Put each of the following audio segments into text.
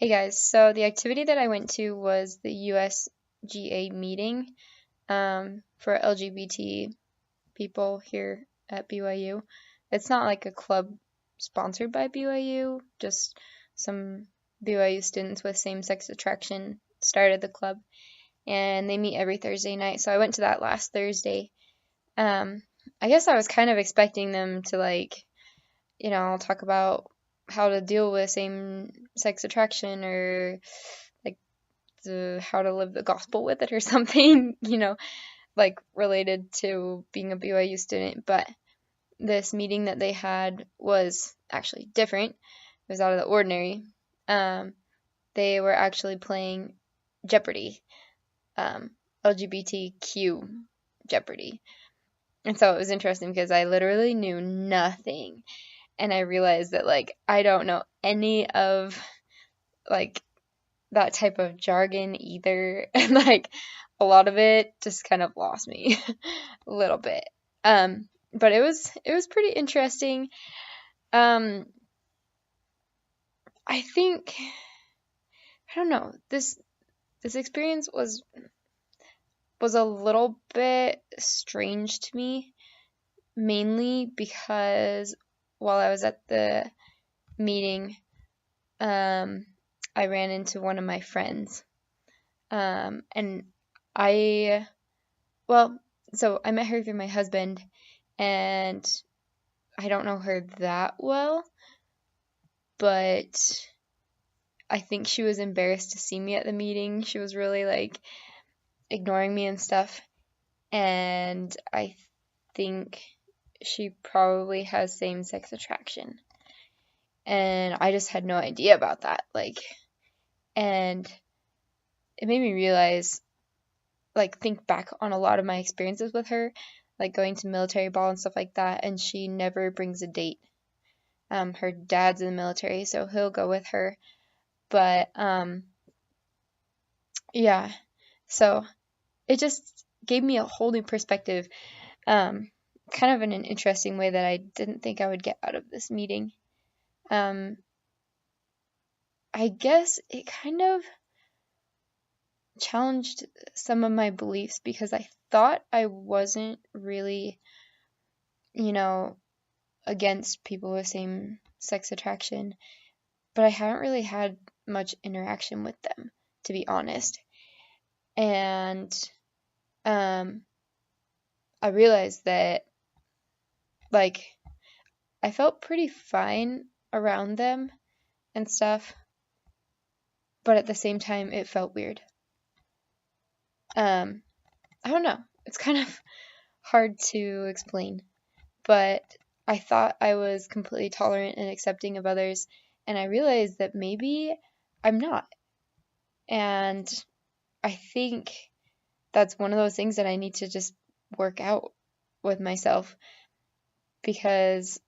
Hey guys, so the activity that I went to was the USGA meeting for LGBT people here at BYU. It's not like a club sponsored by BYU, just some BYU students with same-sex attraction started the club, and they meet every Thursday night. So I went to that last Thursday. Um, I guess I was kind of expecting them to talk about how to deal with same-sex attraction or like how to live the gospel with it or something, like related to being a BYU student. But this meeting that they had was actually different. It was out of the ordinary. They were actually playing Jeopardy, um, LGBTQ Jeopardy. And so it was interesting because I literally knew nothing. And I realized that, I don't know any of, like, that type of jargon either. And a lot of it just kind of lost me a little bit. But it was pretty interesting. Um, I think I don't know. This experience was a little bit strange to me, mainly because while I was at the meeting, I ran into one of my friends. And I Well, so I met her through my husband, and I don't know her that well, but I think she was embarrassed to see me at the meeting. She was really ignoring me and stuff, and I think she probably has same-sex attraction. And I just had no idea about that. And it made me realize, think back on a lot of my experiences with her, like going to military ball and stuff like that, and she never brings a date. Her dad's in the military, so he'll go with her. But yeah, so it just gave me a whole new perspective, kind of in an interesting way that I didn't think I would get out of this meeting. Um, I guess it kind of challenged some of my beliefs because I thought I wasn't really, you know, against people with same sex attraction, but I haven't really had much interaction with them, to be honest. And I realized that, like, I felt pretty fine around them and stuff, but at the same time, it felt weird. Um, I don't know. It's kind of hard to explain, but I thought I was completely tolerant and accepting of others, and I realized that maybe I'm not. And I think that's one of those things that I need to just work out with myself because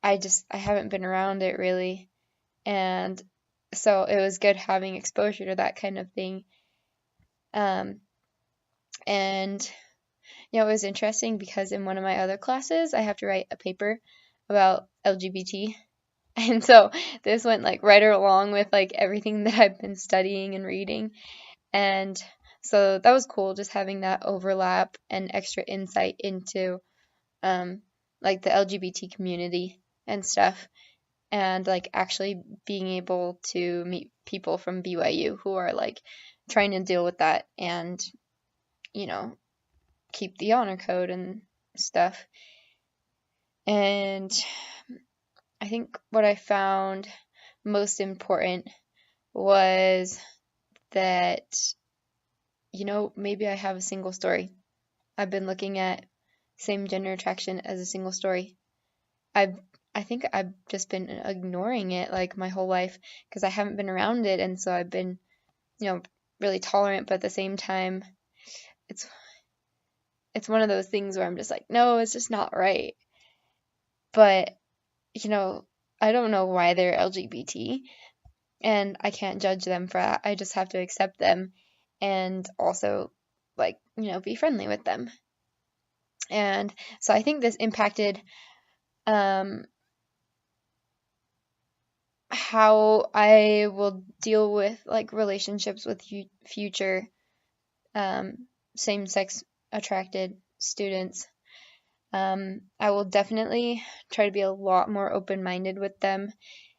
I haven't been around it really. And so it was good having exposure to that kind of thing. Um, and it was interesting because in one of my other classes, I have to write a paper about LGBT. And so this went right along with everything that I've been studying and reading. And so that was cool, just having that overlap and extra insight into the LGBT community and stuff, and actually being able to meet people from BYU who are trying to deal with that and you know keep the honor code and stuff. And I think what I found most important was that maybe I have a single story. I've been looking at same gender attraction as a single story. I think I've just been ignoring it my whole life because I haven't been around it, and so I've been, really tolerant, but at the same time, it's it's one of those things where I'm just like, no, it's just not right. But, you know, I don't know why they're LGBT, and I can't judge them for that. I just have to accept them and also be friendly with them. And so I think this impacted um how I will deal with like relationships with future same-sex attracted students. I will definitely try to be a lot more open-minded with them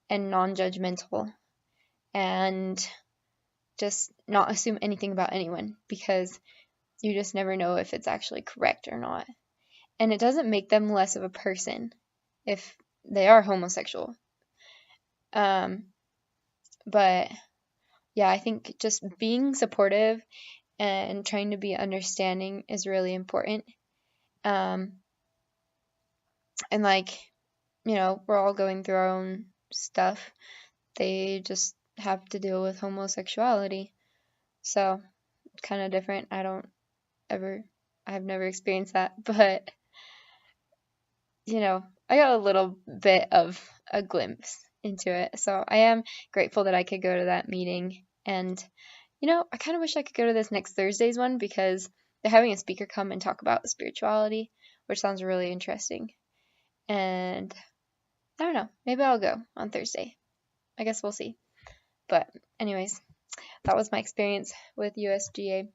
and non-judgmental, and just not assume anything about anyone, because you just never know if it's actually correct or not. And it doesn't make them less of a person if they are homosexual. But yeah, I think just being supportive and trying to be understanding is really important. And like, we're all going through our own stuff. They just have to deal with homosexuality. So, kind of different. I've never experienced that, but I got a little bit of a glimpse into it. So I am grateful that I could go to that meeting. And, I kind of wish I could go to this next Thursday's one, because they're having a speaker come and talk about spirituality, which sounds really interesting. And I don't know, maybe I'll go on Thursday. I guess we'll see. But anyways, that was my experience with USGA.